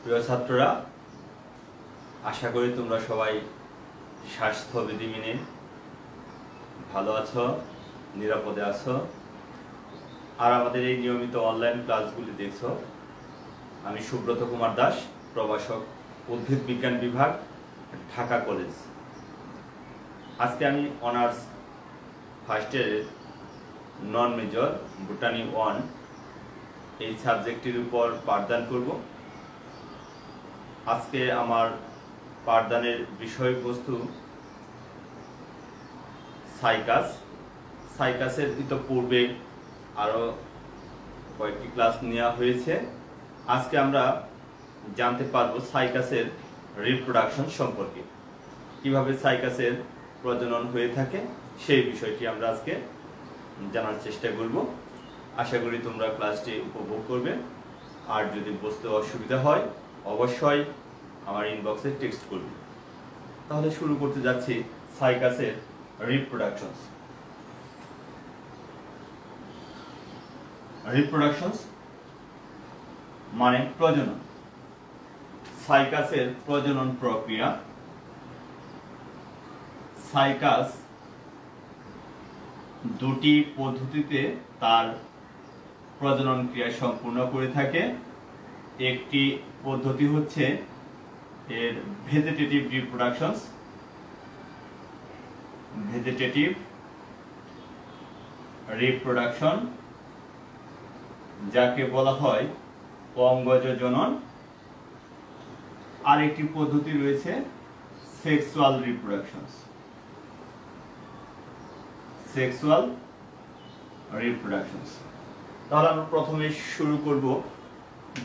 প্রিয় ছাত্ররা, আশা করি তোমরা সবাই স্বাস্থ্যবিধি মেনে ভালো আছো, নিরাপদে আছো আর আমাদের এই নিয়মিত অনলাইন ক্লাসগুলি দেখছো। আমি সুব্রত কুমার দাস, প্রভাষক, উদ্ভিদ বিজ্ঞান বিভাগ, ঢাকা কলেজ। আজকে আমি অনার্স ফার্স্ট ইয়ারের নন মেজর বোটানি 1 এই সাবজেক্টের উপর পাঠদান করব। আজকে আমার পাঠদানের বিষয়বস্তু সাইকাস। সাইকাসের ইতিপূর্বে আরও কয়েকটি ক্লাস নেওয়া হয়েছে। আজকে আমরা জানতে পারবো সাইকাসের রিপ্রোডাকশন সম্পর্কে, কিভাবে সাইকাসের প্রজনন হয়ে থাকে সেই বিষয়টি আমরা আজকে জানার চেষ্টা করব। আশা করি তোমরা ক্লাসটি উপভোগ করবে। আর যদি বুঝতে অসুবিধা হয় অবশ্যই আমার ইনবক্সে টেক্সট করবে। তাহলে শুরু করতে যাচ্ছি সাইকাসের রিপ্রোডাকশনস। রিপ্রোডাকশনস মানে প্রজনন। সাইকাসের প্রজনন প্রক্রিয়া। সাইকাস দুটি পদ্ধতিতে তার প্রজনন ক্রিয়া সম্পূর্ণ করে থাকে। একটি পদ্ধতি হচ্ছে এর ভেজিটেটিভ রিপ্রোডাকশনস, ভেজিটেটিভ রিপ্রোডাকশন, যাকে বলা হয় অঙ্গজ জনন। আর একটি পদ্ধতি রয়েছে সেক্সুয়াল রিপ্রোডাকশনস, সেক্সুয়াল রিপ্রোডাকশনস। তাহলে আমরা প্রথমে শুরু করব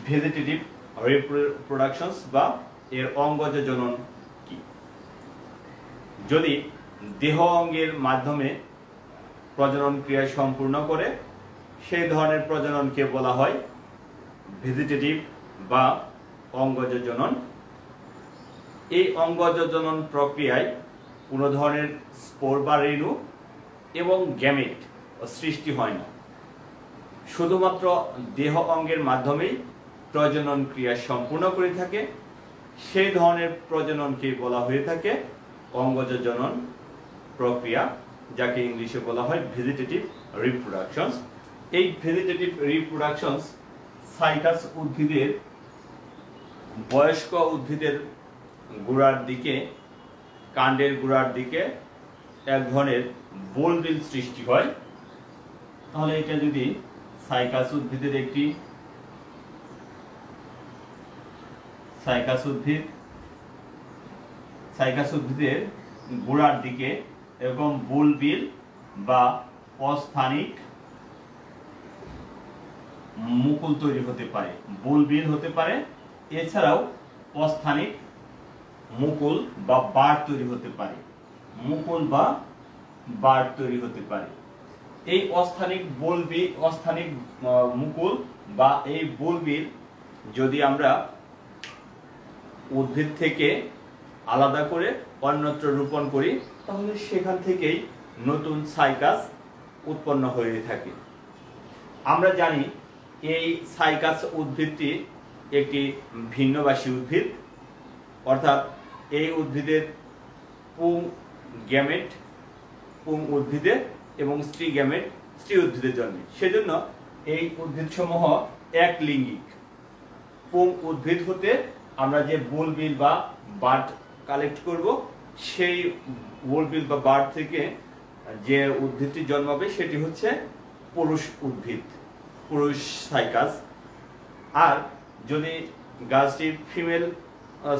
ভেজিটেটিভ রিপ্রোডাকশনস বা এর অঙ্গজ জনন কি। যদি দেহ অঙ্গের মাধ্যমে প্রজনন ক্রিয়া সম্পূর্ণ করে সেই ধরনের প্রজননকে বলা হয় ভেজিটেটিভ বা অঙ্গজ জনন। এই অঙ্গজ জনন প্রক্রিয়ায় কোনো ধরনের স্পোর বা রেণু এবং গ্যামেট সৃষ্টি হয় না, শুধুমাত্র দেহ অঙ্গের মাধ্যমেই প্রজনন ক্রিয়া সম্পূর্ণ করে থাকে। সেই ধরনের প্রজননকে বলা হয়ে থাকে অঙ্গজ জনন প্রক্রিয়া, যাকে ইংলিশে বলা হয় ভেজিটেটিভ রিপ্রোডাকশনস। এই ভেজিটেটিভ রিপ্রোডাকশনস সাইকাস উদ্ভিদের, বয়স্ক উদ্ভিদের গোড়ার দিকে, কাণ্ডের গোড়ার দিকে এক ধরনের বোলবিল সৃষ্টি হয়। তাহলে এটা যদি সাইকাস উদ্ভিদের একটি সাইকাস উদ্ভিদের গোড়ার দিকে এরকম বুলবিল বা অস্থানিক মুকুল তৈরি হতে পারে। বুলবিল হতে পারে, এছাড়াও অস্থানিক মুকুল বা বার্ড তৈরি হতে পারে। মুকুল বা বার্ড তৈরি হতে পারে। এই অস্থানিক মুকুল বা এই বুলবিল যদি আমরা উদ্ভিদ থেকে আলাদা করে অন্যত্র রোপণ করি তাহলে সেখান থেকেই নতুন সাইকাস উৎপন্ন হয়ে থাকে। আমরা জানি এই সাইকাস উদ্ভিদটি একটি ভিন্নবাসী উদ্ভিদ, অর্থাৎ এই উদ্ভিদের পুং গ্যামেট পুং উদ্ভিদে এবং স্ত্রী গ্যামেট স্ত্রী উদ্ভিদের জন্মে। সেজন্য এই উদ্ভিদসমূহ একলিঙ্গিক। পুং উদ্ভিদ হতে আমরা যে বুলবিল বা বার্ড কালেক্ট করব, সেই বুলবিল বা বার্ড থেকে যে উদ্ভিদটি জন্মাবে সেটি হচ্ছে পুরুষ উদ্ভিদ, পুরুষ সাইকাস। আর যদি গাছটি ফিমেল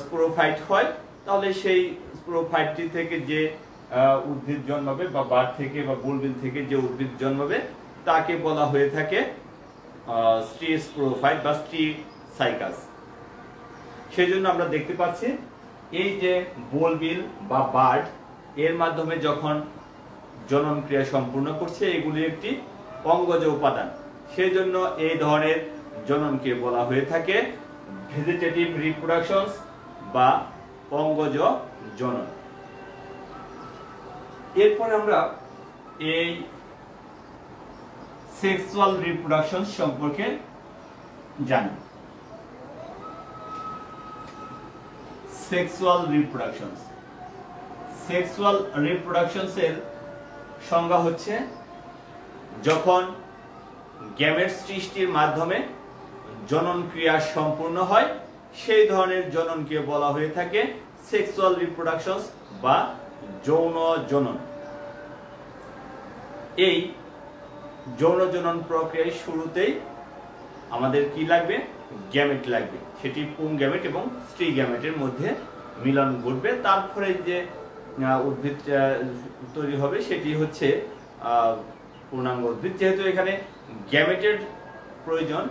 স্পোরোফাইট হয় তাহলে সেই স্পোরোফাইটটি থেকে যে উদ্ভিদ জন্মাবে বা বার্ড থেকে বা বুলবিল থেকে যে উদ্ভিদ জন্মাবে তাকে বলা হয়ে থাকে স্ত্রী স্পোরোফাইট বা স্ত্রী সাইকাস। সেই জন্য আমরা দেখতে পাচ্ছি এই যে বুলবিল বা বার্ড এর মাধ্যমে যখন জনন ক্রিয়া সম্পূর্ণ করছে, এগুলি একটি অঙ্গজ উপাদান। সেই জন্য এই ধরনের জননকে বলা হয়ে থাকে ভেজিটেটিভ রিপ্রোডাকশনস বা অঙ্গজ জনন। এরপর আমরা এই সেক্সুয়াল রিপ্রোডাকশন সম্পর্কে জানি। Sexual reproductions. সেক্সুয়াল রিপ্রোডাকশনস এর সংজ্ঞা হচ্ছে যখন গ্যামেট সৃষ্টির মাধ্যমে জনন ক্রিয়া সম্পূর্ণ হয় সেই ধরনের জননকে বলা হয়ে থাকে সেক্সুয়াল রিপ্রোডাকশনস বা যৌন জনন। এই যৌন জনন প্রক্রিয়ার শুরুতেই আমাদের কি লাগবে? গ্যামেট লাগবে। সেটি পুং গ্যামেট এবং স্ত্রী গ্যামেটের মধ্যে মিলন ঘটবে, তারপরে যে উদ্ভিদ তৈরি হবে সেটি হচ্ছে পূর্ণাঙ্গ উদ্ভিদ। যেহেতু এখানে গ্যামেটের প্রয়োজন,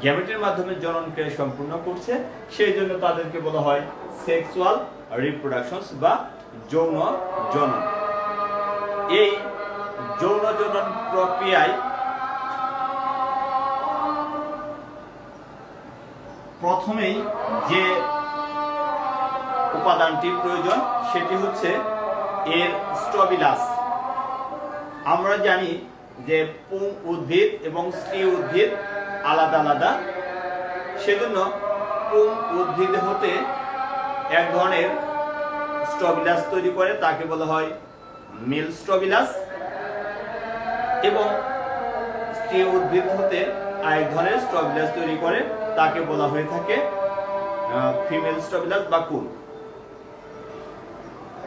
গ্যামেটের মাধ্যমে জনন ক্রিয়া সম্পূর্ণ করছে, সেই জন্য তাদেরকে বলা হয় সেক্সুয়াল রিপ্রোডাকশনস বা যৌন জনন। এই যৌন জনন প্রক্রিয়ায় প্রথমেই যে উপাদানটি প্রয়োজন সেটি হচ্ছে এর স্ট্রবিলাস। আমরা জানি যে পুং উদ্ভিদ এবং স্ত্রী উদ্ভিদ আলাদা আলাদা, সেজন্য পুং উদ্ভিদ হতে এক ধরনের স্ট্রবিলাস তৈরি করে, তাকে বলা হয় মেল স্ট্রবিলাস, এবং স্ত্রী উদ্ভিদ হতে আরেক ধরনের স্ট্রবিলাস তৈরি করে, তাকে বলা হয়ে থাকে ফিমেল স্ট্রবিলাস বা কুল।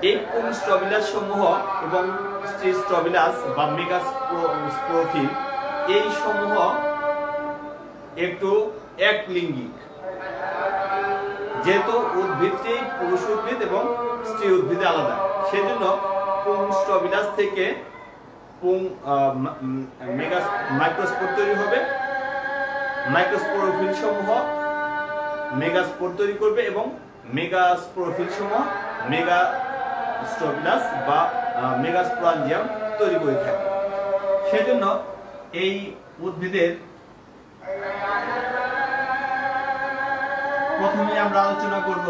এই পুং স্ট্রবিলাস সমূহ এবং স্ত্রী স্ট্রবিলাস বা মেগাস্পোরোফিল এই সমূহ একটু একলিঙ্গিক, যেহেতু উদ্ভিদটি পুরুষ উদ্ভিদ এবং স্ত্রী উদ্ভিদ আলাদা, সেজন্য পুং স্ট্রবিলাস থেকে পুং মাইক্রোস্পোর তৈরি হবে, মাইক্রোস্পোরোফিল সমূহ মেগাস্পোর তৈরি করবে এবং মেগাস্পোরোফিল সমূহ মেগাস্ট্রবিলাস বা মেগাস্পোরাঞ্জিয়াম তৈরি করে থাকে। সেজন্য এই উদ্ভিদের প্রথমে আমরা আলোচনা করব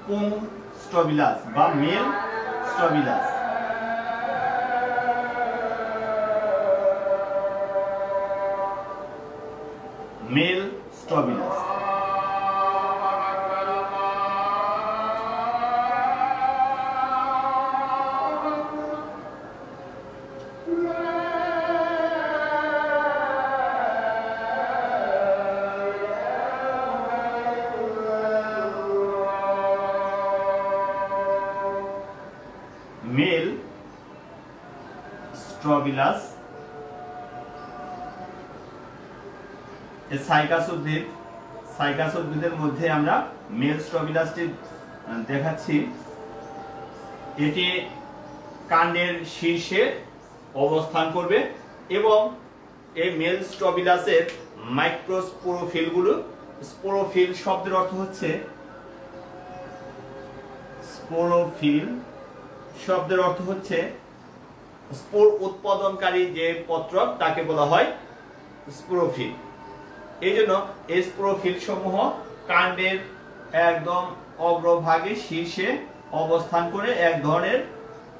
পুং স্ট্রবিলাস বা মেল স্ট্রবিলাস। মেল স্ট্রবিলাস মেল স্ট্রবিলাস সাইকাস উদ্ভিদ, সাইকাস উদ্ভিদের মধ্যে আমরা মেল স্ট্রবিলাসটি দেখাচ্ছি। এটি কাণ্ডের শীর্ষে অবস্থান করবে এবং এই মেল স্ট্রবিলাসের মাইক্রোস্পোরোফিলগুলো, স্পোরোফিল শব্দের অর্থ হচ্ছে স্পোরোফিল শব্দের অর্থ হচ্ছে স্পোর উৎপাদনকারী যে পত্রক, তাকে বলা হয় স্পোরোফিল। এই জন্য এই স্পোরোফিল সমূহ কাণ্ডের একদম অগ্রভাগে শীর্ষে অবস্থান করে এক ধরনের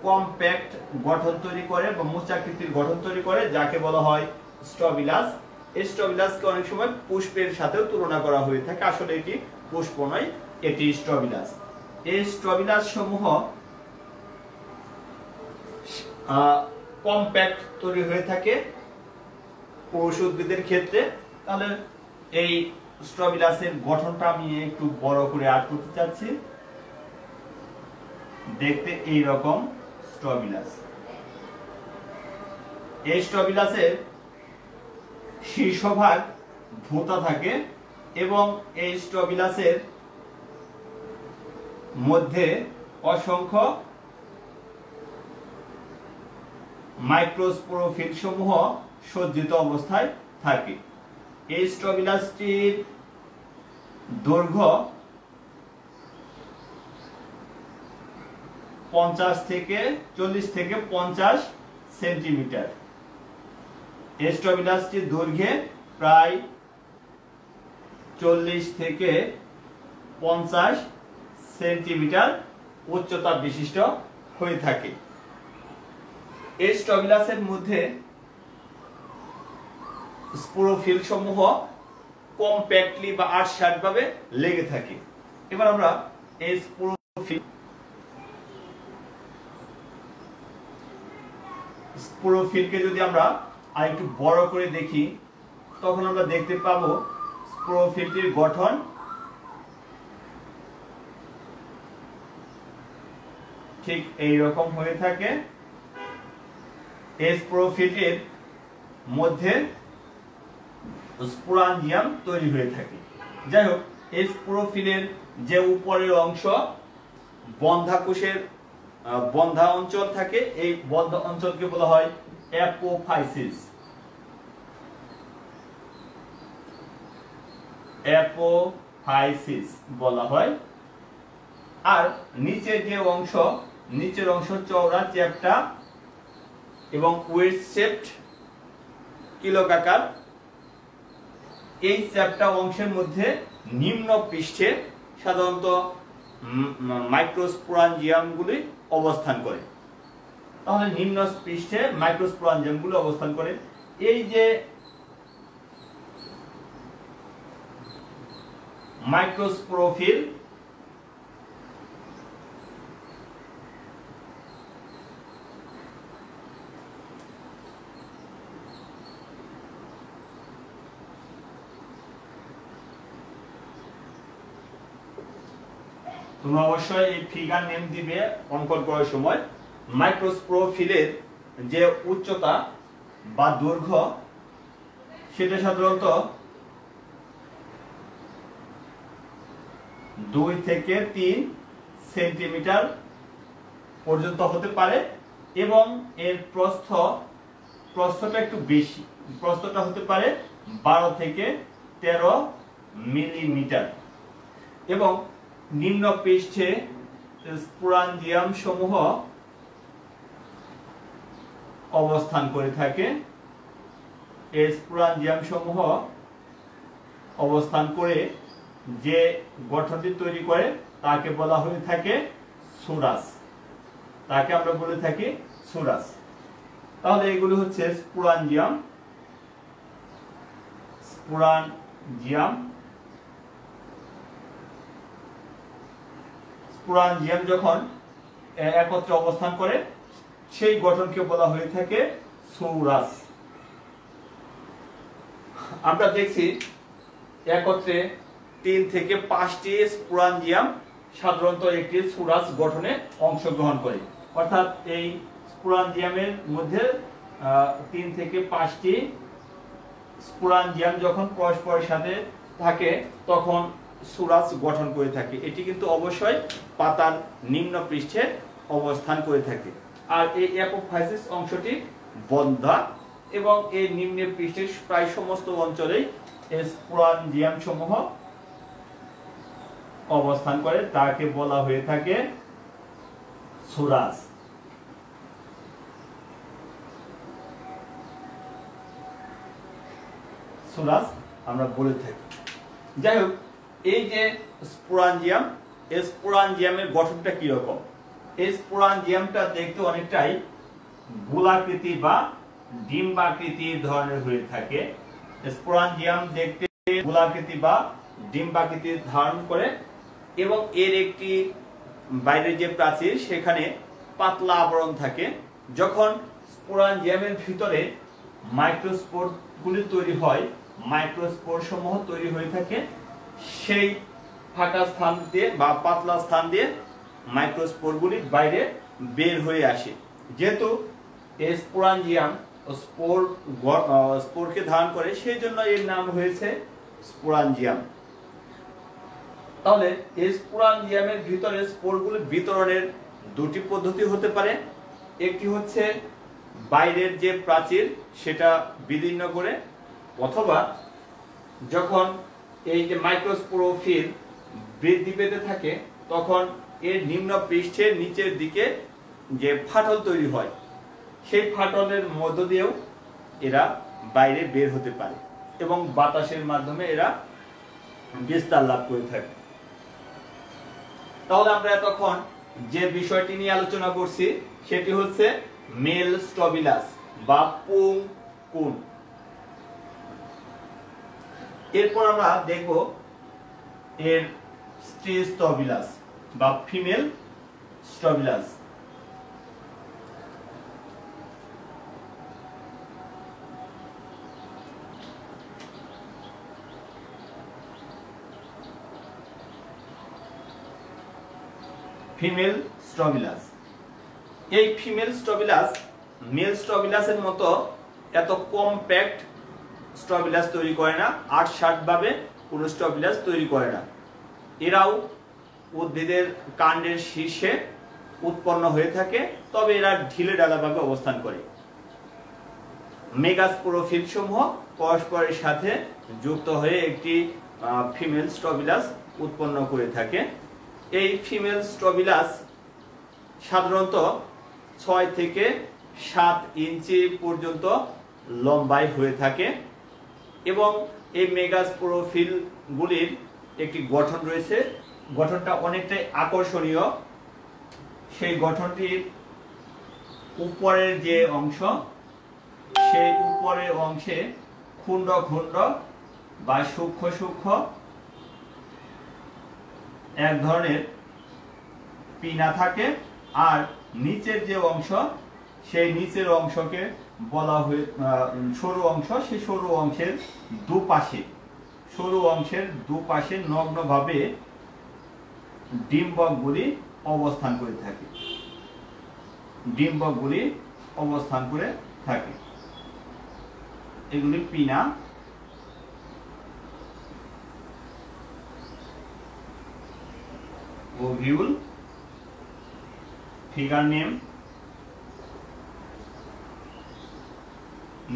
কম্প্যাক্ট গঠন তৈরি করে বা মোচাকৃতির গঠন তৈরি করে, যাকে বলা হয় স্ট্রবিলাস। এই স্ট্রবিলাসকে অনেক সময় পুষ্পের সাথেও তুলনা করা হয়ে থাকে, আসলে এটি পুষ্প নয়, এটি স্ট্রবিলাস। এই স্ট্রবিলাস সমূহ কম্প্যাক্ট তৈরি হয়ে থাকে পুরুষ উদ্ভিদের ক্ষেত্রে। তাহলে এই স্ট্রবিলাসের গঠনটা আমি একটু বড় করে আর্ট করতে চাচ্ছি। দেখতে এই রকম স্ট্রবিলাস। এই স্ট্রবিলাসের শীর্ষভাগ ভোঁতা থাকে এবং এই স্ট্রবিলাসের মধ্যে অসংখ্য মাইক্রোস্পোরোফিল সমূহ সজ্জিত অবস্থায় থাকে। এই স্ট্রবিলাসটির দৈর্ঘ্য 40 থেকে 50 সেন্টিমিটার। এই স্ট্রবিলাসটির দৈর্ঘ্যে প্রায় 40 থেকে 50 সেন্টিমিটার উচ্চতা বিশিষ্ট হয়ে থাকে। এই স্ট্রবিলাসের মধ্যে স্পোরোফিল সমূহ কম্প্যাক্টলি বা আটসাট ভাবে লেগে থাকে এবার আমরা এই স্পোরোফিলকে যদি আমরা আরেকটু বড় করে দেখি, তখন আমরা দেখতে পাবো স্পোরোফিলটির গঠন ঠিক এই রকম হয়ে থাকে। এই স্পোরোফিলটির মধ্যে স্পোরাঞ্জিয়াম তৈরি হয়ে থাকে। যাই হোক, এই স্পোরোফিলের যে উপরের অংশ বন্ধাকোষের বন্ধা অঞ্চল থাকে, এই বন্ধা অঞ্চলকে বলা হয় অ্যাপোফাইসিস। অ্যাপোফাইসিস বলা হয়। আর নিচের যে অংশ, নিচের অংশ চওড়া, চ্যাপ্টা এবং ওয়েট শেপড কিলোকাকার। এই চ্যাপ্টা অংশের মধ্যে নিম্ন পৃষ্ঠে সাধারণত মাইক্রোস্পোরাঞ্জিয়ামগুলি অবস্থান করে। তাহলে নিম্ন পৃষ্ঠে মাইক্রোস্পোরাঞ্জিয়ামগুলি অবস্থান করে। এই যে মাইক্রোস্পোরোফিল তোমরা অবশ্যই এই ফিগার নেম দিবে অঙ্কন করার সময়। মাইক্রোস্পোরোফিলের যে উচ্চতা বা দৈর্ঘ্য সেটা সাধারণত 2 থেকে 3 সেন্টিমিটার পর্যন্ত হতে পারে এবং এর প্রস্থটা একটু বেশি। প্রস্থটা হতে পারে 12 থেকে 13 মিলিমিটার। এবং নিম্ন পৃষ্ঠে স্পোরাঞ্জিয়াম সমূহ অবস্থান করে থাকে। এই স্পোরাঞ্জিয়াম সমূহ অবস্থান করে যে গঠনটি তৈরি করে তাকে বলা হয়ে থাকে সুরাস। তাকে আমরা বলে থাকি সুরাস। তাহলে এগুলো হচ্ছে স্পোরাঞ্জিয়াম। স্পোরাঞ্জিয়াম যখন একত্রে অবস্থান করে সেই গঠনকে বলা হয়ে থাকে সুরাস। আমরা দেখছি একত্রে 3 থেকে 5টি স্পোরাঞ্জিয়াম সাধারণত একটি সুরাস গঠনে অংশগ্রহণ করে। অর্থাৎ এই স্পোরাঞ্জিয়ামের মধ্যে 3 থেকে 5টি স্পোরাঞ্জিয়াম যখন পরস্পরের সাথে থাকে তখন সুরাস গঠন করে থাকে। এটি কিন্তু অবশ্যই পাতার নিম্ন পৃষ্ঠে অবস্থান করে থাকে। আর এই অ্যাপোফাইসিস অংশটি বন্ধা এবং এই নিম্ন পৃষ্ঠের প্রায় সমস্ত অঞ্চলেই স্পোরাঞ্জিয়াম সমূহ অবস্থান করে। তাকে বলা হয়ে থাকে সুরাস। সুরাস আমরা বলে থাকি। যাই হোক, এই যে স্পোরাঞ্জিয়াম, এই স্পোরাঞ্জিয়ামের গঠনটা কি রকম? এই স্পোরাঞ্জিয়ামটা দেখতে অনেকটাই গোলাকৃতি বা ডিম্বাকৃতির ধরনের হয়ে থাকে। স্পোরাঞ্জিয়াম দেখতে গোলাকৃতি বা ডিম্বাকৃতির ধারণ করে এবং এর একটি বাইরের যে প্রাচীর সেখানে পাতলা আবরণ থাকে। যখন স্পোরাঞ্জিয়ামের ভিতরে মাইক্রোস্পোরগুলি তৈরি হয়, মাইক্রোস্পোর সমূহ তৈরি হয়ে থাকে, সেই ফাঁকা স্থান দিয়ে বা পাতলা স্থান দিয়ে মাইক্রোস্পোরগুলি বাইরে বের হয়ে আসে। যেহেতু এই স্পোরাঞ্জিয়াম স্পোরকে ধারণ করে সেই জন্য এর নাম হয়েছে স্পোরাঞ্জিয়াম। তাহলে এই স্পোরাঞ্জিয়ামের ভিতরে স্পোরগুলি বিতরণের 2টি পদ্ধতি হতে পারে। একটি হচ্ছে বাইরের যে প্রাচীর সেটা বিদীর্ণ করে, অথবা যখন এই যে মাইক্রোস্পোরোফিল বৃদ্ধি পেতে থাকে তখন এর নিম্ন পৃষ্ঠের নিচের দিকে যে ফাটল তৈরি হয় সেই ফাটলের মধ্য দিয়েও এরা বাইরে বের হতে পারে এবং বাতাসের মাধ্যমে এরা বিস্তার লাভ করে থাকে। তাহলে আমরা এতক্ষণ যে বিষয়টি নিয়ে আলোচনা করছি সেটি হচ্ছে মেল স্টবিলাস বা পুংকুন। এরপর আমরা দেখব এর স্ত্রী স্ট্রবিলাস বা ফিমেল স্ট্রবিলাস। ফিমেল স্ট্রবিলাস, এই ফিমেল স্ট্রবিলাস মেল স্ট্রবিলাসের মতো এত কম্প্যাক্ট স্ট্রবিলাস তৈরি করে না, আটসাট ভাবে কোনো স্ট্রবিলাস তৈরি করে না। এরাও উদ্ভিদের কাণ্ডের শীর্ষে উৎপন্ন হয়ে থাকে, তবে এরা ঢিলে ঢালাভাবে অবস্থান করে। মেগাস্পোরোফিল সমূহ পরস্পরের সাথে যুক্ত হয়ে একটি ফিমেল স্ট্রবিলাস উৎপন্ন করে থাকে। এই ফিমেল স্ট্রবিলাস সাধারণত 6 থেকে 7 ইঞ্চি পর্যন্ত লম্বায় হয়ে থাকে এবং এই মেগাস্পোরোফিল গুলির একটি গঠন রয়েছে, গঠনটা অনেকটাই আকর্ষণীয়। সেই গঠনটির উপরের যে অংশ, সেই উপরের অংশে খুন্ড খুন্ড বা সূক্ষ্ম সূক্ষ্ম এক ধরনের পিনা থাকে, আর নিচের যে অংশ, সেই নিচের অংশকে বলা হয় সরু অংশ। সেই সরু অংশের দুপাশে নগ্নভাবে ডিম্বকগুলি অবস্থান করে থাকে। এগুলি pinna. Ovule, figure name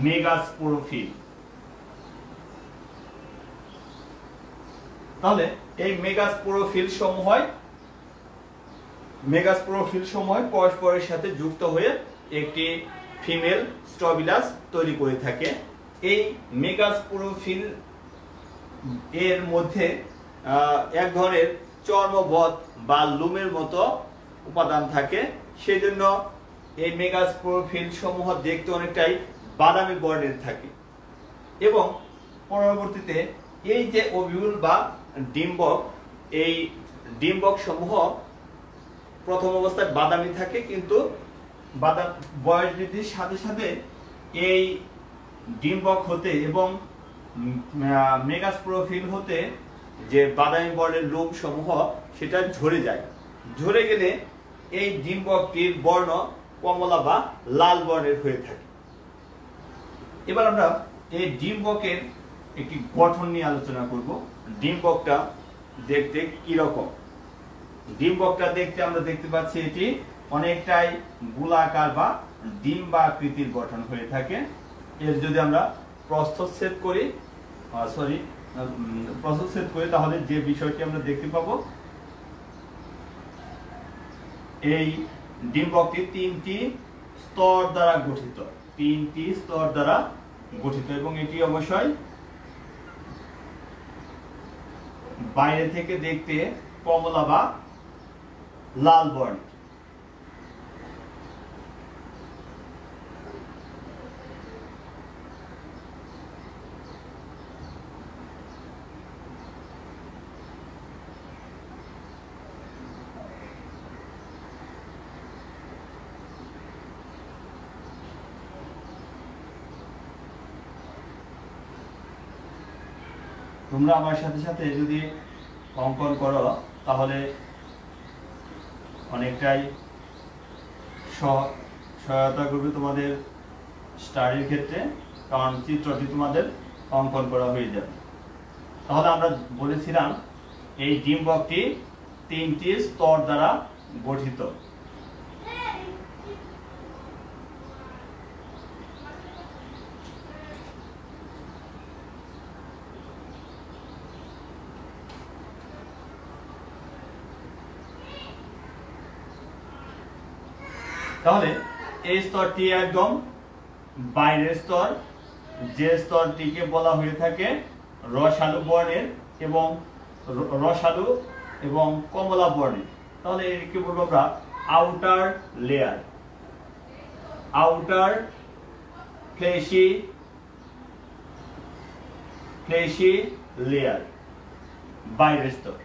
megasporophyll. তাহলে এই মেগাস্পোরোফিল সমূহ পরস্পরের সাথে যুক্ত হয়ে একটি ফিমেল স্ট্রবিলাস তৈরি করে থাকে। এই মেগাস্পোরোফিল এর মধ্যে এক ধরনের চর্মবৎ বা লুমের মতো উপাদান থাকে, সেজন্য এই মেগাস্পোরোফিল সমূহ দেখতে অনেকটাই বাদামি বর্ণের থাকে এবং পরবর্তীতে এই যে ওভিউল বা ডিম্বক, এই ডিম্বক সমূহ প্রথম অবস্থায় বাদামি থাকে, কিন্তু বয়স বৃদ্ধির সাথে সাথে এই ডিম্বক হতে এবং মেগাস্পোরোফিল হতে যে বাদামি বর্ণের লোম সমূহ সেটা ঝরে গেলে এই ডিম্বকটির বর্ণ কমলা বা লাল বর্ণের হয়ে থাকে। এবার আমরা এই ডিম্বকের একটি গঠন নিয়ে আলোচনা করব। ডিম্বকটা দেখতে কি রকম? ডিম্বকটা দেখতে আমরা দেখতে পাচ্ছি এটি অনেকটাই গোলাকার বা ডিম্বাকৃতির গঠন হয়ে থাকে। এর যদি আমরা প্রস্থচ্ছেদ করি তাহলে যে বিষয়টি আমরা দেখতে পাবো, এই ডিম্বকটি 3টি স্তর দ্বারা গঠিত এবং এটি অবশ্যই বাইরে থেকে দেখতে কমলা বা লাল বর্ণ। তোমরা আমার সাথে সাথে যদি অঙ্কন করো তাহলে অনেকটাই সহায়তা করবে তোমাদের স্টাডির ক্ষেত্রে, কারণ চিত্রটি তোমাদের অঙ্কন করা হয়ে যাবে। তাহলে আমরা বলেছিলাম এই ডিম্বকটি 3টি স্তর দ্বারা গঠিত। তাহলে এই স্তরটি একদম বাইরের স্তর, যে স্তরটিকে বলা হয়ে থাকে রসালো বর্ণের এবং কমলা বর্ণের। তাহলে একে বলবো আমরা outer layer, outer fleshy layer, বাইরের স্তর।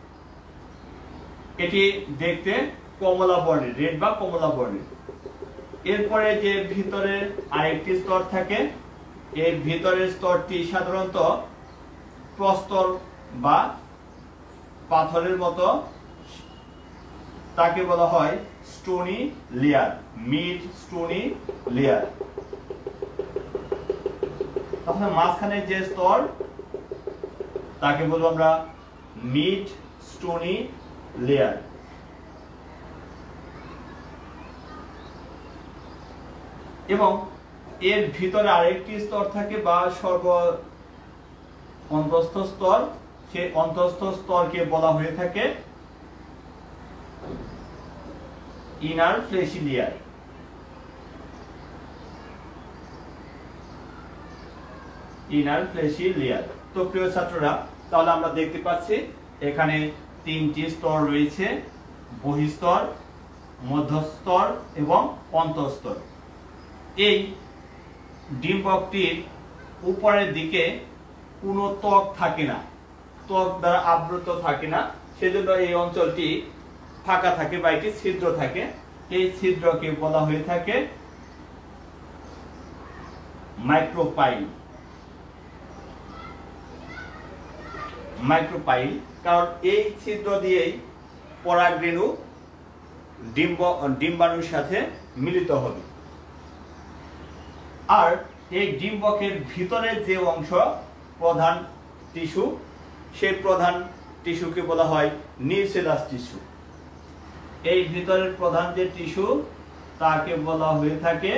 এটি দেখতে কমলা বর্ণের, রেড বা কমলা বর্ণের। এরপরে যে ভিতরে আরেকটি স্তর থাকে, এর ভিতরের স্তরটি সাধারণত প্রস্তর বা পাথরের মতো, তাকে বলা হয় stony layer, mid stony layer. তাহলে মাঝখানে যে স্তর তাকে বলবো আমরা মিড স্টোনি লেয়ার। এবং এর ভিতরে আরেকটি স্তর থাকে বা সর্ব অন্তঃস্থ স্তর, সেই অন্তঃস্থ স্তরকে বলা হয়ে থাকে inner fleshy layer. Inner fleshy layer. তো প্রিয় ছাত্ররা, তাহলে আমরা দেখতে পাচ্ছি এখানে তিনটি স্তর রয়েছে, বহিঃস্তর, মধ্যস্তর এবং অন্তঃস্তর। এই ডিম্বকটির উপরের দিকে কোনো ত্বক থাকে না, ত্বক দ্বারা আবৃত থাকে না, সেজন্য এই অঞ্চলটি ফাঁকা থাকে বা একটি ছিদ্র থাকে। এই ছিদ্রকে বলা হয়ে থাকে মাইক্রোপাইল। মাইক্রোপাইল, কারণ এই ছিদ্র দিয়েই পরাগরেণু ডিম্বাণুর সাথে মিলিত হবে। আর এই ডিম্বকের ভিতরের যে অংশ প্রধান টিস্যু, সেই প্রধান টিস্যুকে বলা হয় নিউসেলাস টিস্যু। এই ভিতরের প্রধান যে টিস্যু তাকে বলা হয়ে থাকে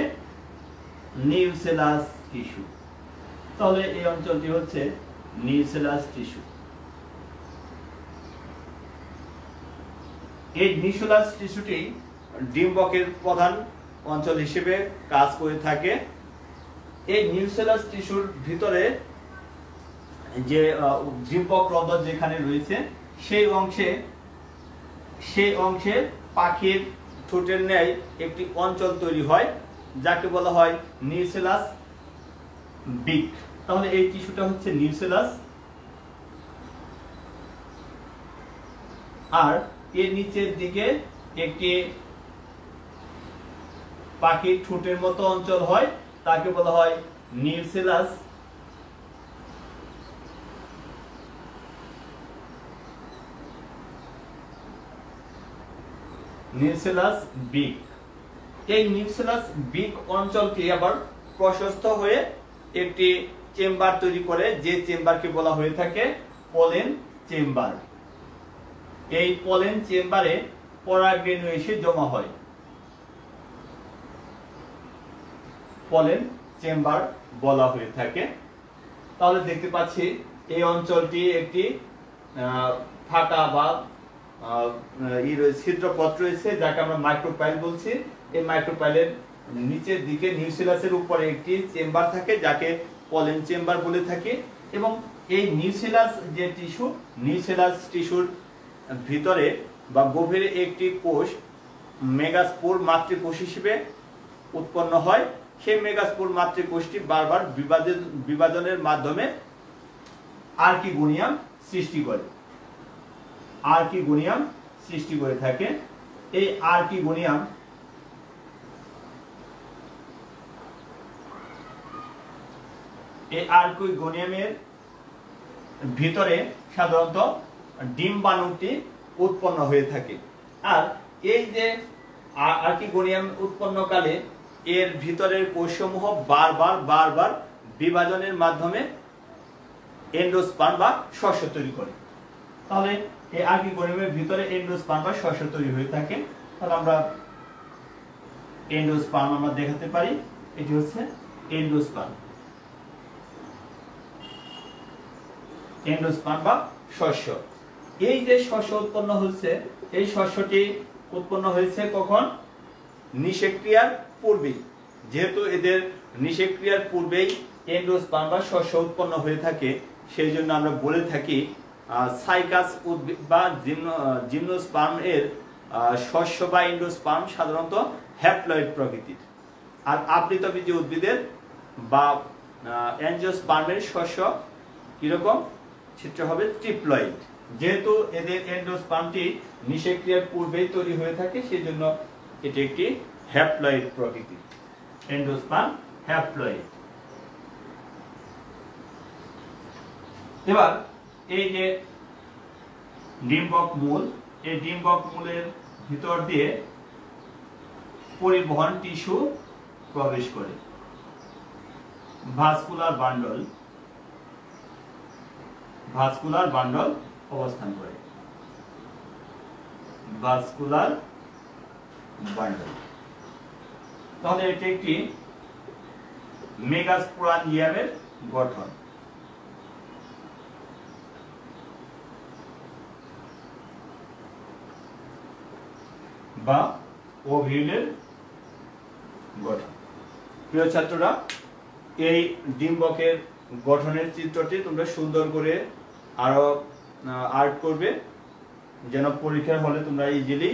নিউসেলাস টিস্যু। তাহলে এই অঞ্চলটি হচ্ছে নিউসেলাস টিস্যু। এই নিউসেলাস টিস্যুটি ডিম্বকের প্রধান অঞ্চল হিসেবে কাজ করে থাকে। এই নিউসেলাস টিস্যুর ভিতরে যে ডিম্বক রন্ধ্র যেখানে রয়েছে, সেই অংশে পাখির ঠোঁটের ন্যায় একটি অঞ্চল তৈরি হয়, যাকে বলা হয় নিউসেলাস বিক। তাহলে এই টিস্যুটা হচ্ছে নিউসেলাস। আর এর নিচের দিকে একটি পাখির ঠোঁটের মতো অঞ্চল হয়, তাকে বলা হয় নিউসেলাস বিক। এই নিউসেলাস বিক অঞ্চলটি আবার প্রশস্ত হয়ে একটি চেম্বার তৈরি করে, যে চেম্বারকে বলা হয়ে থাকে পলেন চেম্বার। এই পলেন চেম্বারে পরাগরেণু এসে জমা হয়, পলেন চেম্বার বলা হয়ে থাকে। তাহলে দেখতে পাচ্ছি এই অঞ্চলটি একটি ফাঁকা বা ছিদ্রপথ রয়েছে, যাকে আমরা মাইক্রোপাইল বলছি। এই মাইক্রোপাইলের নিচের দিকে নিউসেলাসের উপরে একটি চেম্বার থাকে, যাকে পলেন চেম্বার বলে থাকি। এবং এই নিউসেলাস যে টিস্যু, নিউসেলাস টিস্যুর ভিতরে বা গভীরে একটি কোষ মেগাস্পোর মাতৃকোষ হিসেবে উৎপন্ন হয়। সেই মেগাস্পোর মাতৃকোষটি বারবার বিভাজনের মাধ্যমে আর্কিগোনিয়াম সৃষ্টি করে, আর্কিগোনিয়াম সৃষ্টি করে থাকে। এই আর্কিগোনিয়ামের ভিতরে সাধারণত ডিম্বাণুটি উৎপন্ন হয়ে থাকে। আর এই যে আর্কিগোনিয়াম উৎপন্নকালে এর ভিতরের কোষসমূহ বারবার বিভাজনের মাধ্যমে এন্ডোস্পার্ম বা শস্য তৈরি করে। তাহলে এই আর্কিগোনিয়ামের ভিতরে এন্ডোস্পার্ম বা শস্য তৈরি হয়ে থাকে। তাহলে আমরা এন্ডোস্পার্ম আমরা দেখাতে পারি। এটি হচ্ছে এন্ডোস্পার্ম, এন্ডোস্পার্ম বা শস্য। এই যে শস্য উৎপন্ন হচ্ছে, এই শস্যটি উৎপন্ন হয়েছে কখন? নিষেক্রিয়ার পূর্বেই। যেহেতু এদের নিষেক্রিয়ার পূর্বেই এন্ডোস্পার্ম বা শস্য উৎপন্ন হয়ে থাকে, সেই জন্য আমরা বলে থাকি সাইকাস উদ্ভিদ বা জিমনোস্পার্ম এর শস্য বা এন্ডোস্পার্ম সাধারণত হ্যাপ্লয়েড প্রকৃতির। আর আবৃতবীজী উদ্ভিদের বা অ্যাঞ্জিওস্পার্মের শস্য কিরকম? চিত্র হবে ট্রিপ্লয়েড। যেহেতু এদের এন্ডোস্পার্মটি নিষেক্রিয়ার পূর্বেই তৈরি হয়ে থাকে, সেজন্য এটি একটি হ্যাপ্লয়েড প্রকৃতি, এন্ডোস্পার্ম হ্যাপ্লয়েড। এবার এই যে ডিম্বক মূল, এই ডিম্বক মূলের ভিতর দিয়ে পরিবহন টিস্যু প্রবেশ করে, ভাস্কুলার বান্ডল অবস্থান করে, ভাস্কুলার বান্ডল। তাহলে এটি একটি মেগাস্পোরাঞ্জিয়ামের গঠন। বা ওভিউলের গঠন। প্রিয় ছাত্ররা, এই ডিম্বকের গঠনের চিত্রটি তোমরা সুন্দর করে আরো আর্ট করবে, যেন পরীক্ষার হলে তোমরা ইজিলি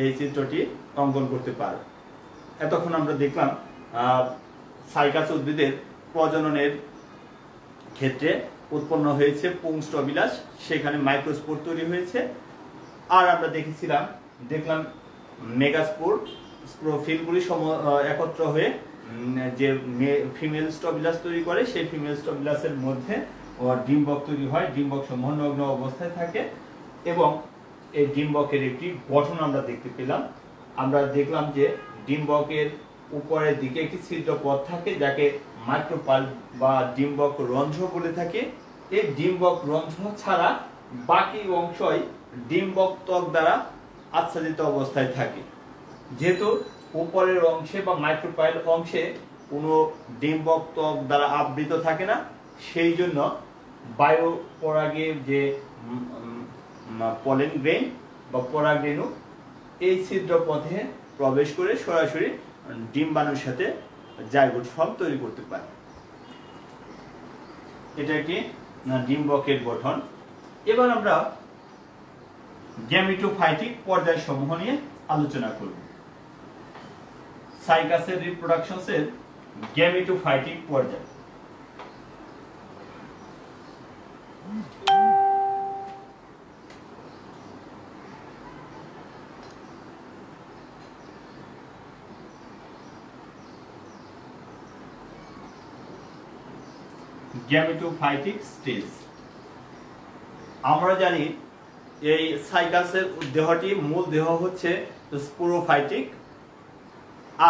এই চিত্রটি অঙ্কন করতে পারো। এতক্ষণ আমরা দেখলাম সাইকাস উদ্ভিদের প্রজননের ক্ষেত্রে উৎপন্ন হয়েছে পুংস্টবিলাস, সেখানে মাইক্রোস্পোর তৈরি হয়েছে। আর আমরা দেখলাম মেগাস্পোর স্পোরোফিলগুলি একত্র হয়ে যে ফিমেল স্টবিলাস তৈরি করে, সেই ফিমেল স্টবিলাসের মধ্যে ডিম্বক তৈরি হয়, ডিম্বক সমূহ নগ্ন অবস্থায় থাকে এবং এই ডিম্বকের একটি গঠন আমরা দেখতে পেলাম। আমরা দেখলাম যে ডিম্বকের উপরের দিকে একটি ছিদ্র পথ থাকে, যাকে মাইক্রোপাল্প বা ডিম্বক রন্ধ্র বলে থাকে। এই ডিম্বক রন্ধ্র ছাড়া বাকি অংশই ডিম্বক ত্বক দ্বারা আচ্ছাদিত অবস্থায় থাকে। যেহেতু উপরের অংশে বা মাইক্রোপাইল অংশে কোনো ডিম্বক ত্বক দ্বারা আবৃত থাকে না, সেই জন্য বায়ু পরাগে যে পলেন গ্রেইন বা পরাগরেণু এই ছিদ্র পথে প্রবেশ করে সরাসরি ডিম্বাণুর সাথে জাইগোট ফর্ম তৈরি করতে পারে। এটা একটি ডিম্বকের গঠন। এবার আমরা গ্যামেটোফাইটিক পর্যায় সমূহ নিয়ে আলোচনা করব। সাইকাসের রিপ্রোডাকশনসের গ্যামেটোফাইটিক পর্যায়। Gametophytic stage. আমরা জানি এই সাইকাসের দেহটি, মূল দেহ হচ্ছে স্পোরোফাইটিক,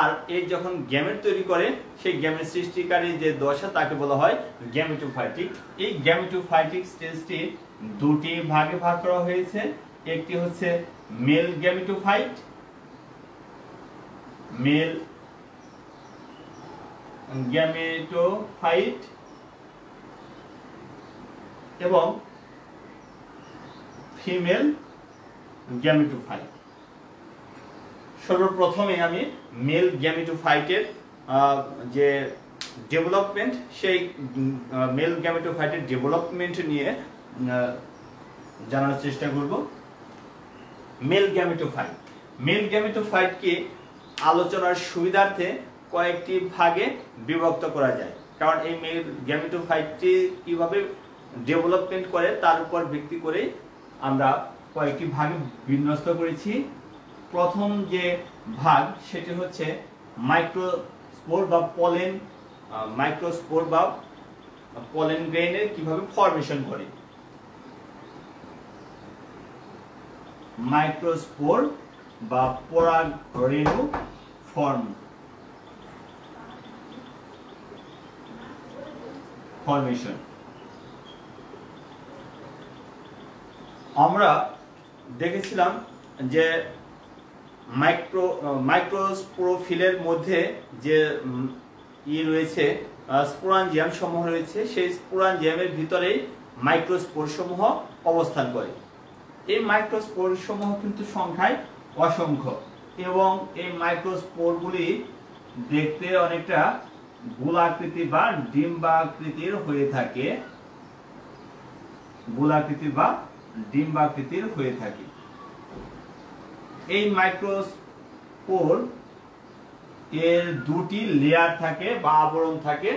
আর এই যখন গ্যামেট তৈরি করে সেই গ্যামেট সৃষ্টিকারী যে দশা তাকে বলা হয় গ্যামেটোফাইটিক। এই গ্যামেটোফাইটিক স্টেজটি দুটি ভাগে ভাগ করা হয়েছে। একটি হচ্ছে মেল গ্যামেটোফাইট, এবং ফিমেল গ্যামেটোফাইট। সর্বপ্রথমে আমি মেল গ্যামেটোফাইটের যে ডেভেলপমেন্ট, সেই মেল গ্যামেটোফাইটের ডেভেলপমেন্ট নিয়ে জানার চেষ্টা করব। মেল গ্যামেটোফাইটকে আলোচনার সুবিধার্থে কয়েকটি ভাগে বিভক্ত করা যায়, কারণ এই মেল গ্যামেটোফাইটটি কিভাবে ডেভেলপমেন্ট করে তার উপর ভিত্তি করে আমরা কয়েকটি ভাগে বিন্যস্ত করেছি। প্রথম যে ভাগ সেটি হচ্ছে মাইক্রোস্পোর বা পলেন গ্রেইনের কিভাবে ফরমেশন করে। মাইক্রোস্পোর বা পরাগরেণু ফরমেশন। আমরা দেখেছিলাম যে মাইক্রোস্পোরোফিলের মধ্যে যে রয়েছে, স্পোরাঞ্জিয়াম সমূহ রয়েছে, সেই স্পোরাঞ্জিয়ামের ভিতরেই মাইক্রোস্পোর সমূহ অবস্থান করে। এই মাইক্রোস্পোর সমূহ কিন্তু সংখ্যায় অসংখ্য এবং এই মাইক্রোস্পোরগুলি দেখতে অনেকটা গোলাকৃতি বা ডিম্বাকৃতির হয়ে থাকে, এই মাইক্রোস্পোর এর দুটি লেয়ার থাকে বা আবরণ থাকে।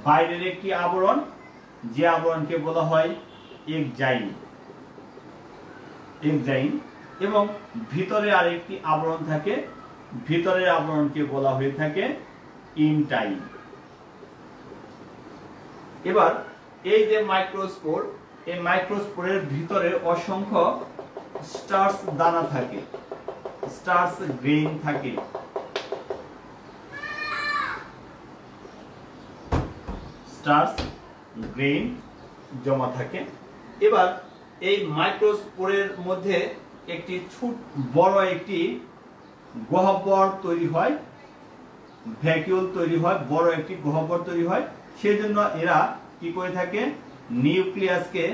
বাইরের একটি আবরণ, যে আবরণকে বলা হয় এক্সাইল, এনজাইম, এবং ভিতরে আরেকটি আবরণ থাকে, ভিতরের আবরণকে বলা হয়ে থাকে ইনটাইম। এবার এই যে মাইক্রোস্পোর, এই মাইক্রোস্পোরের ভিতরে অসংখ্য স্টার্চ দানা থাকে, স্টার্চ গ্রেইন থাকে। স্টার্চ গ্রেইন জমা থাকে। এবার এই মাইক্রোস্পোরের মধ্যে একটি বড় একটি গহ্বর তৈরি হয়, ভ্যাকিউল তৈরি হয়, বড় একটি গহ্বর তৈরি হয়। সেজন্য এরা কি করে থাকে, নিউক্লিয়াসকে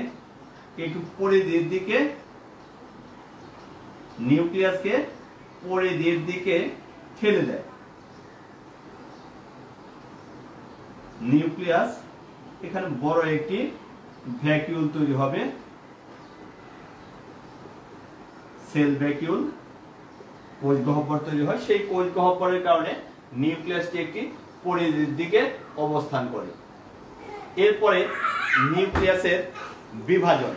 একটু পরিধির দিকে, নিউক্লিয়াসকে পরিধির দিকে ঠেলে দেয়। নিউক্লিয়াস, এখানে বড় একটি ভ্যাকিউল তৈরি হবে, সেল ভ্যাকিউল, কোষ গহ্বর তৈরি হয়। সেই কোষ গহ্বরের কারণে নিউক্লিয়াসটি একটি পরিধির দিকে অবস্থান করে। এরপরে নিউক্লিয়াসের বিভাজন।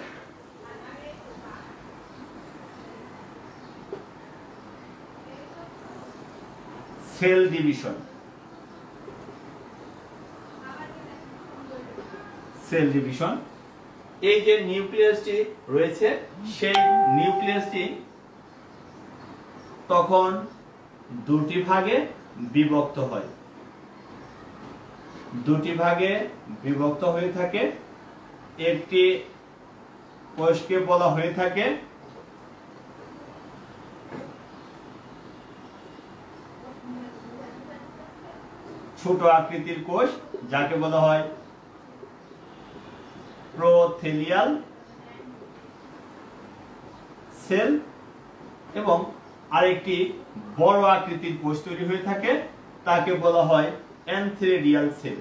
Cell division. সেল ডিভিশন, এই যে নিউক্লিয়াসটি রয়েছে, সেই নিউক্লিয়াসটি তখন দুটি ভাগে বিভক্ত হয়, দুটি ভাগে বিভক্ত হয়ে থাকে। একটি কোষকে বলা হয়ে থাকে ছোট আকৃতির কোষ, যাকে বলা হয় প্রোথেলিয়াল সেল, এবং আরেকটি বড় আকৃতির কোষ তৈরি হয়ে থাকে, তাকে বলা হয় অ্যানথেরিডিয়াল সেল।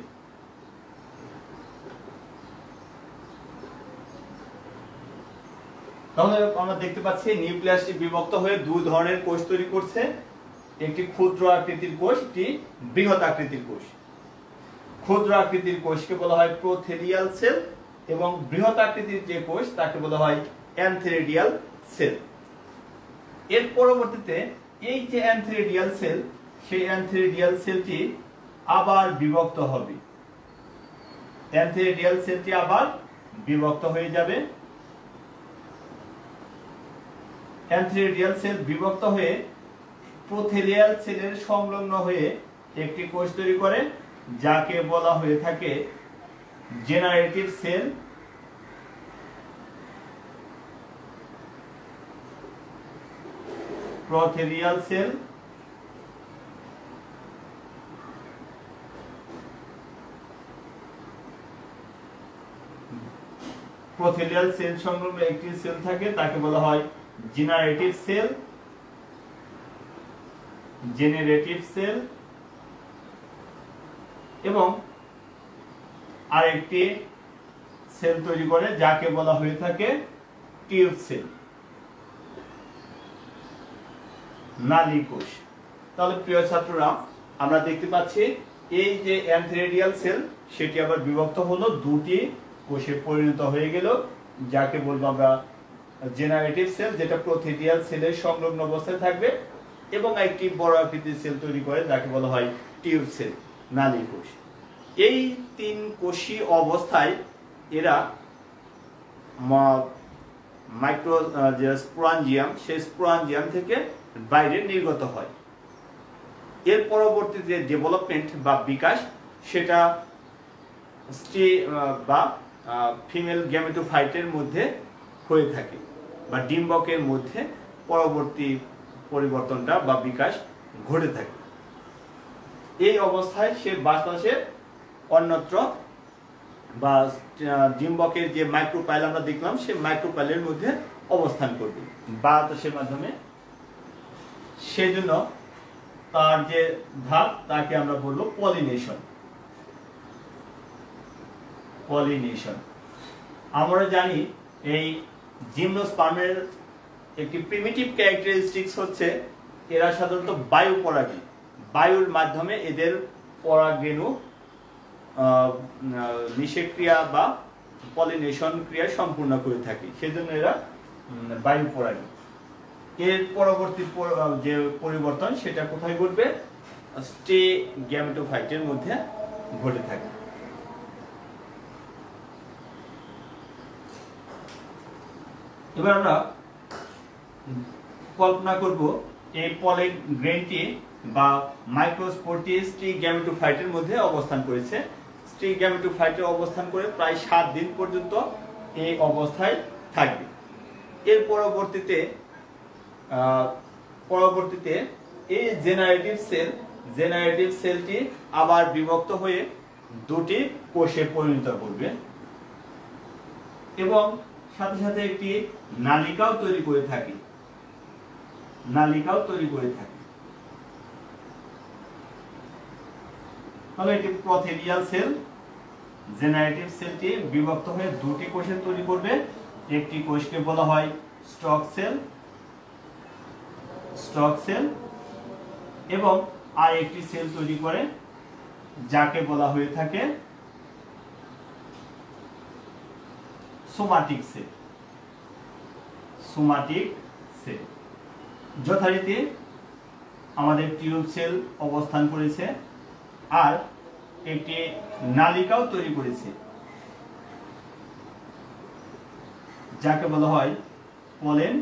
তাহলে আমরা দেখতে পাচ্ছি নিউক্লিয়াসটি বিভক্ত হয়ে দুই ধরনের কোষ তৈরি করছে, একটি ক্ষুদ্র আকৃতির কোষ, একটি বৃহৎ আকৃতির কোষ। ক্ষুদ্র আকৃতির কোষকে বলা হয় প্রোথেলিয়াল সেল, এবং বৃহৎ আকৃতির যে কোষ তাকে বলা হয় অ্যানথেরিডিয়াল সেল। এর পরবর্তীতে এই যে অ্যানথেরিডিয়াল সেল, সেই অ্যানথেরিডিয়াল সেলটি আবার বিভক্ত হবে, অ্যানথেরিডিয়াল সেলটি আবার বিভক্ত হয়ে যাবে। অ্যানথেরিডিয়াল সেল বিভক্ত হয়ে প্রোথেলিয়াল সেলের সংলগ্ন হয়ে একটি কোষ তৈরি করে, যাকে বলা হয়ে থাকে জেনারেটিভ সেল। প্রোথেলিয়াল সেল, প্রোথেলিয়াল সেল সংলগ্ন একটি সেল থাকে, তাকে বলা হয় জেনারেটিভ সেল। জেনারেটিভ সেল, এবং আরেকটি সেল তৈরি করে, যাকে বলা হয়ে থাকে টিউব সেল, নালী কোষ। তাহলে প্রিয় ছাত্ররা, আমরা দেখতে পাচ্ছি এই যে অ্যানথেরিডিয়াল সেল, সেটি আবার বিভক্ত হলো, দুটি কোষে পরিণত হয়ে গেল, যাকে বলবো আমরা জেনারেটিভ সেল, যেটা প্রোথেলিয়াল সেলের সংলগ্ন অবস্থায় থাকবে, এবং একটি বড় আকৃতির সেল তৈরি করে, যাকে বলা হয় টিউব সেল, নালী কোষ। এই তিন কোষী অবস্থায় এরা মাইক্রো যে স্পোরাঞ্জিয়াম, সেই স্পোরাঞ্জিয়াম থেকে বাইরে নির্গত হয়। এর পরবর্তীতে ডেভেলপমেন্ট বা বিকাশ, সেটা স্ত্রী বা ফিমেল গ্যামেটোফাইটের মধ্যে হয়ে থাকে, বা ডিম্বকের মধ্যে পরবর্তী পরিবর্তনটা বা বিকাশ ঘটে থাকে। এই অবস্থায় সে বাতাসে অন্যত্র বা ডিম্বকের যে মাইক্রোপাইল আমরা দেখলাম, সেই মাইক্রোপাইলের মধ্যে অবস্থান করবে বাতাসের মাধ্যমে। সেজন্য তার যে ধাপ, তাকে আমরা বলবো পলিনেশন। পলিনেশন, আমরা জানি এই জিমনোস্পার্মের একটি প্রিমিটিভ ক্যারেক্টারিস্টিক্স হচ্ছে এরা সাধারণত বায়ু পরাগী, বায়ুর মাধ্যমে এদের পরাগরেণু নিষেক ক্রিয়া বা পলিনেশন ক্রিয়া সম্পূর্ণ করে থাকে। সেজন্য এরা বায়ু পরাগী। এর পরবর্তী যে পরিবর্তন সেটা কোথায় ঘটবে? স্টেগেমেটোফাইটের মধ্যে ঘটে থাকে। এবার আমরা কল্পনা করব এই পলেন গ্রেনটি বা মাইক্রোস্পোরটি স্টেগেমেটোফাইটের মধ্যে অবস্থান করেছে। স্টেগেমেটোফাইটে অবস্থান করে প্রায় 7 দিন পর্যন্ত এই অবস্থায় থাকবে। এর পরবর্তীতে এই জেনারেটিভ সেলটি আবার বিভক্ত হয়ে দুটি কোষে পরিণত করবে এবং সাথে সাথে একটি নালিকাও তৈরি করে থাকে। তাহলে এটি প্রথেরিয়াল সেল। জেনারেটিভ সেলটি বিভক্ত হয়ে দুটি কোষে তৈরি করবে। একটি কোষকে বলা হয় স্টক সেল এবং আর একটি সেল তৈরি করে যাকে বলা হয়ে থাকে সোমাটিক সেল। যথারীতি আমাদের টিউব সেল অবস্থান করেছে আর একটি নালিকাও তৈরি করেছে যাকে বলা হয় পলেন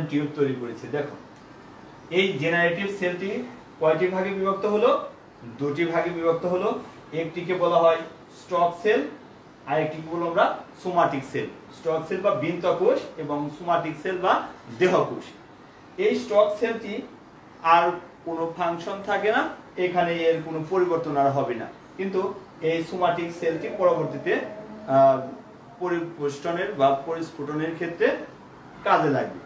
টিউব তৈরি করেছে। দেখো এই জেনারেটিভ সেলটি কয়টি ভাগে বিভক্ত হলো? দুটি ভাগে বিভক্ত হলো। একটিকে বলা হয় স্টক সেল আর একটিকে বলবো আমরা সোমাটিক সেল। স্টক সেল বা বৃন্তকোষ এবং সোমাটিক সেল বা দেহকোষ। এই স্টক সেলটি আর কোনো ফাংশন থাকে না, এখানে এর কোনো পরিবর্তন আর হবে না, কিন্তু এই সোমাটিক সেলটি পরবর্তীতে পরিপুষ্টনের বা পরিস্ফুটনের ক্ষেত্রে কাজে লাগবে।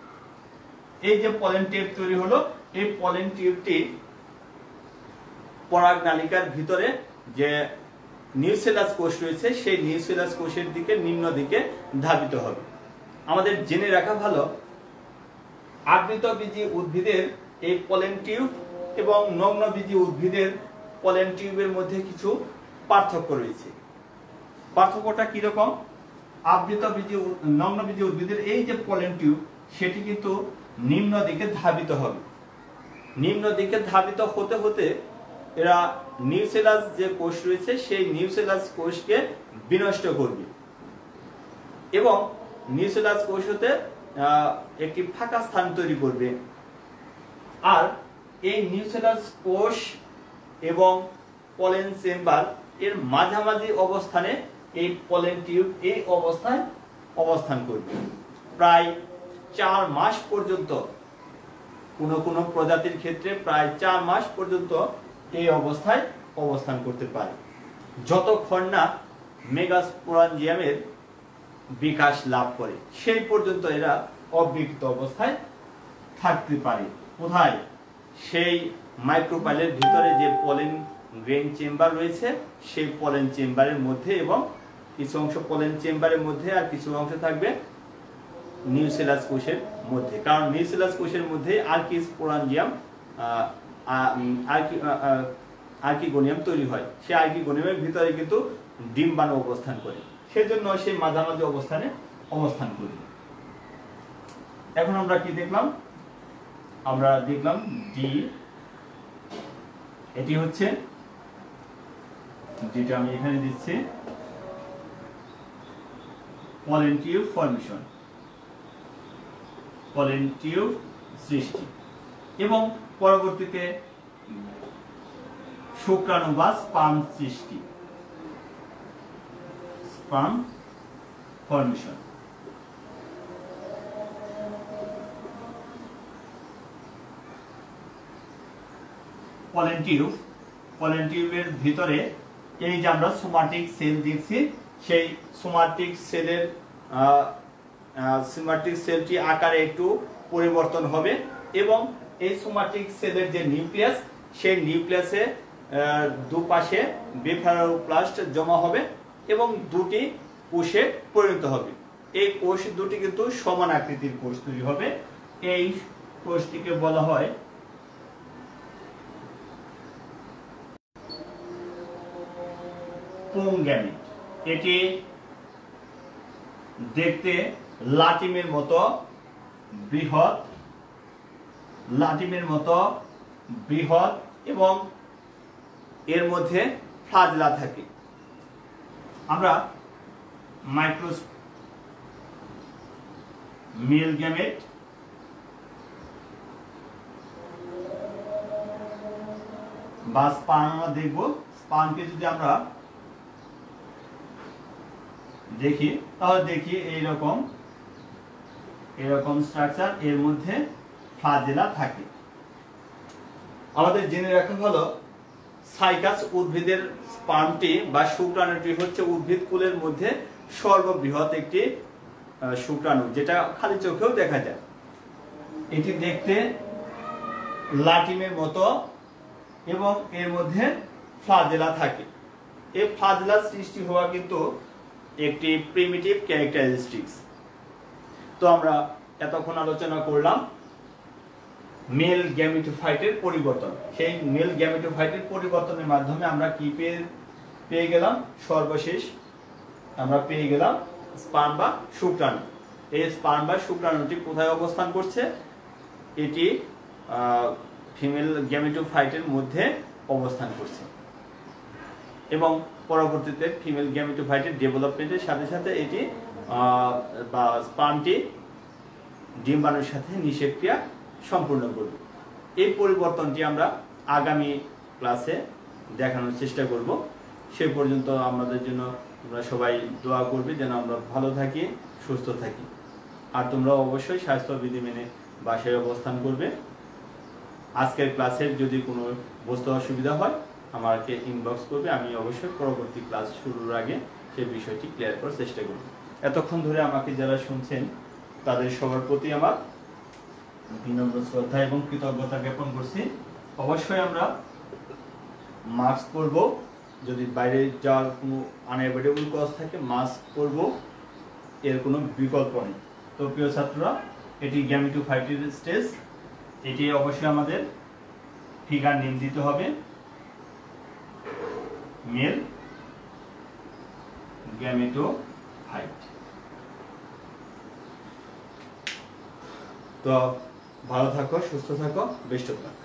এই যে পলেন টিউব তৈরি হলো, এই পলেন টিউবটি পরাগ নালিকার ভিতরে যে নিউসেলাস কোষ রয়েছে সেই নিউসেলাস কোষের দিকে নিম্ন দিকে ধাবিত হবে। আমাদের জেনে রাখা ভালো আবৃতবীজী উদ্ভিদের এই পলেন টিউব এবং নগ্নবীজী উদ্ভিদের পলেন টিউবের মধ্যে কিছু পার্থক্য রয়েছে। পার্থক্যটা কি রকম? নগ্নবীজী উদ্ভিদের এই যে পলেন টিউব সেটি কিন্তু নিম্ন দিকে ধাবিত হবে। নিম্ন দিকে ধাবিত হতে হতে এরা নিউসেলাস যে কোষ রয়েছে সেই নিউসেলাস কোষকে বিনষ্ট করবে এবং নিউসেলাস কোষ হতে একটি ফাঁকা স্থান তৈরি করবে। আর এই নিউসেলাস কোষ এবং পলেন চেম্বার এর মাঝামাঝি অবস্থানে এই পলেন টিউব এই অবস্থায় অবস্থান করবে। প্রায় 4 মাস পর্যন্ত, কোনো প্রজাতির ক্ষেত্রে প্রায় 4 মাস পর্যন্ত এই অবস্থায় অবস্থান করতে পারে, যতক্ষণ না মেগাস্পোরাঞ্জিয়ামের বিকাশ লাভ করে সেই পর্যন্ত এরা অবিকৃত অবস্থায় থাকতে পারে। কোথায়? সেই মাইক্রোপাইলের ভিতরে যে পলেন গ্রেন চেম্বার রয়েছে সেই পলেন চেম্বারের মধ্যে, এবং কিছু অংশ পলেন চেম্বারের মধ্যে আর কিছু অংশ থাকবে নিউসেলাস কোষের মধ্যে। কারণ নিউসেলাস কোষের মধ্যে আর্কিস্পোরাঞ্জিয়াম আর্কিগোনিয়াম তৈরি হয়। সেই আর্কিগোনিয়ামের ভিতরে কিন্তু ডিম্বাণু অবস্থান করে, সেজন্য সেই মাঝামাঝি অবস্থানে অবস্থান করবে। এখন আমরা কি দেখলাম? আমরা দেখলাম ডি, এটি হচ্ছে যেটা আমি এখানে দিচ্ছি pollen tube formation, pollen tube সৃষ্টি, এবং পরবর্তীতে শুক্রাণু বা স্পার্ম সৃষ্টি, স্পার্ম ফর্মেশন। পলেন টিউবের ভিতরে এই যে আমরা সোমাটিক সেল দেখছি, সেই সোমাটিক সেলটি আকারে একটু পরিবর্তন হবে এবং এই সোমাটিক সেলের যে নিউক্লিয়াস সেই নিউক্লিয়াসে দুপাশে ব্লেফারোপ্লাস্ট জমা হবে এবং দুটি কোষে পরিণত হবে। এই কোষ দুটি কিন্তু সমান আকৃতির কোষ তৈরি হবে। এই কোষটিকে বলা হয় পুংগ্যামিট। এটি দেখতে লাটিমের মতো বৃহৎ, এবং এর মধ্যে ফ্লাজেলা থাকে। আমরা মেল গ্যামেট বা স্পার্ম আমরা দেখব। স্পার্মকে যদি আমরা দেখি তাহলে দেখি এইরকম স্ট্রাকচার, এর মধ্যে ফ্লাজেলা থাকে। আমাদের জেনে রাখা ভালো, সাইকাস উদ্ভিদের স্পার্মটি বা শুক্রাণুটি হচ্ছে উদ্ভিদ কুলের মধ্যে সর্ববৃহৎ একটি শুক্রাণু, যেটা খালি চোখেও দেখা যায়। এটি দেখতে লাটিমের মতো এবং এর মধ্যে ফ্লাজেলা থাকে। এই ফ্লাজেলা সৃষ্টি হওয়া কিন্তু একটি প্রিমিটিভ ক্যারেক্টারিস্টিক্স। তো আমরা এতক্ষণ আলোচনা করলাম মেল গ্যামেটোফাইটের পরিবর্তন। সেই মেল গ্যামেটোফাইটের পরিবর্তনের মাধ্যমে আমরা কি পেয়ে গেলাম? সর্বশেষ আমরা পেয়ে গেলাম স্পার্ম বা শুক্রাণু। এই স্পার্ম বা শুক্রাণুটি কোথায় অবস্থান করছে? এটি ফিমেল গ্যামেটোফাইটের মধ্যে অবস্থান করছে, এবং পরবর্তীতে ফিমেল গ্যামেটোফাইটের ডেভেলপমেন্টের সাথে সাথে এটি বা স্পার্মটি ডিম্বাণুর সাথে নিষেক্রিয়া সম্পূর্ণ করবে। এই পরিবর্তনটি আমরা আগামী ক্লাসে দেখানোর চেষ্টা করব। সে পর্যন্ত আমাদের জন্য তোমরা সবাই দোয়া করবে যেন আমরা ভালো থাকি, সুস্থ থাকি। আর তোমরা অবশ্যই স্বাস্থ্যবিধি মেনে বাসায় অবস্থান করবে। আজকের ক্লাসের যদি কোনো বুঝতে অসুবিধা হয় আমাকে ইনবক্স করবে, আমি অবশ্যই পরবর্তী ক্লাস শুরুর আগে সেই বিষয়টি ক্লিয়ার করার চেষ্টা করব। এতক্ষণ ধরে আমাকে যারা শুনছেন তাদের সবার প্রতি আমার বিনম্র শ্রদ্ধা এবং কৃতজ্ঞতা জ্ঞাপন করছি। অবশ্যই আমরা মাস্ক পরব, যদি বাইরে যাওয়ার কোনো আনএভয়েডেবল কজ থাকে মাস্ক পরব, এর কোনো বিকল্প নেই। তো প্রিয় ছাত্ররা, এটি গ্যামেটোফাইটের স্টেজ। এটি অবশ্যই আমাদের ফিগার নেম দিতে হবে, মেল গ্যামেটোফাইট। তো ভালো থাকো, সুস্থ থাকো, বেস্ট অফ লাক।